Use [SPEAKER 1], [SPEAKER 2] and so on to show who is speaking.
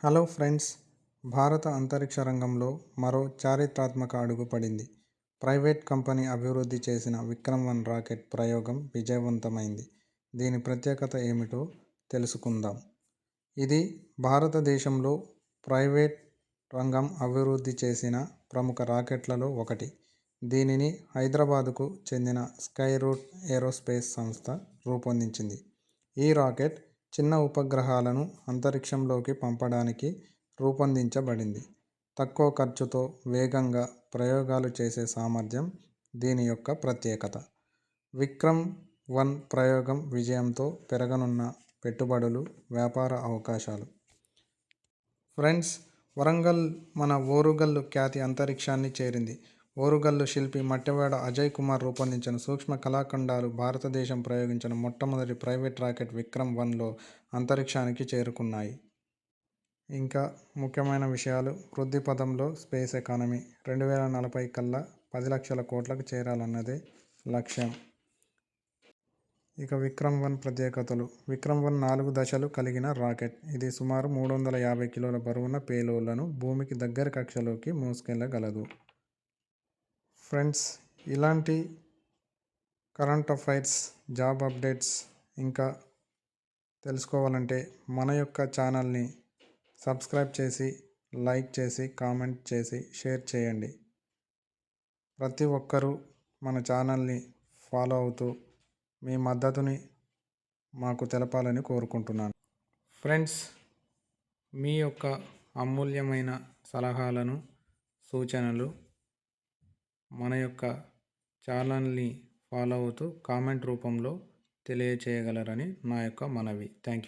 [SPEAKER 1] Hello friends, భారత అంతరిక్ష రంగంలో మరో చారిత్రాత్మక అడుగు పడింది. ప్రైవేట్ కంపెనీ అభివృద్ధి చేసిన విక్రమ్-1 రాకెట్ ప్రయోగం విజయవంతమైంది. దీని ప్రత్యేకత ఏమిటో తెలుసుకుందాం. ఇది భారతదేశంలో ప్రైవేట్ రంగం అభివృద్ధి చేసిన ప్రముఖ రాకెట్లలో ఒకటి. దీనిని హైదరాబాదుకు చెందిన స్కైరూట్ ఏరోస్పేస్ సంస్థ రూపొందించింది. ఈ రాకెట్ చిన్న ఉపగ్రహాలను అంతరిక్షంలోకి పంపడానికి రూపొందించబడింది. తక్కువ ఖర్చుతో వేగంగా ప్రయోగాలు చేసే సామర్థ్యం దీని యొక్క ప్రత్యేకత. విక్రమ్-1 ప్రయోగం విజయంతో పెరగనున్న పెట్టుబడులు, వ్యాపార అవకాశాలు. ఫ్రెండ్స్, వరంగల్ మన ఓరుగల్లు ఖ్యాతి అంతరిక్షాన్ని చేరింది. ఓరుగల్లు శిల్పి మట్టెవాడ అజయ్ కుమార్ రూపొందించిన సూక్ష్మ కళాఖండాలు భారతదేశం ప్రయోగించిన మొట్టమొదటి ప్రైవేట్ రాకెట్ విక్రమ్-1లో అంతరిక్షానికి చేరుకున్నాయి. ఇంకా ముఖ్యమైన విషయాలు: వృద్ధి పథంలో స్పేస్ ఎకానమీ. 2040 కల్లా 10 లక్షల కోట్లకు చేరాలన్నదే లక్ష్యం. ఇక విక్రమ్-1 ప్రత్యేకతలు: విక్రమ్-1 4 దశలు కలిగిన రాకెట్. ఇది సుమారు 350 కిలోల బరువున్న పేలోడ్లను భూమికి దగ్గరి కక్షలోకి మోసుకెళ్లగలదు. ఫ్రెండ్స్, ఇలాంటి కరెంట్ అఫైర్స్, జాబ్ అప్డేట్స్ ఇంకా తెలుసుకోవాలంటే మన యొక్క ఛానల్ని సబ్స్క్రైబ్ చేసి, లైక్ చేసి, కామెంట్ చేసి, షేర్ చేయండి. ప్రతి ఒక్కరూ మన ఛానల్ని ఫాలో అవుతూ మీ మద్దతుని మాకు తెలపాలని కోరుకుంటున్నాను. ఫ్రెండ్స్, మీ యొక్క అమూల్యమైన సలహాలను, సూచనలు మన యొక్క ఛానల్ని ఫాలో అవుతూ కామెంట్ రూపంలో తెలియచేయగలరని నా యొక్క మనవి. Thank you.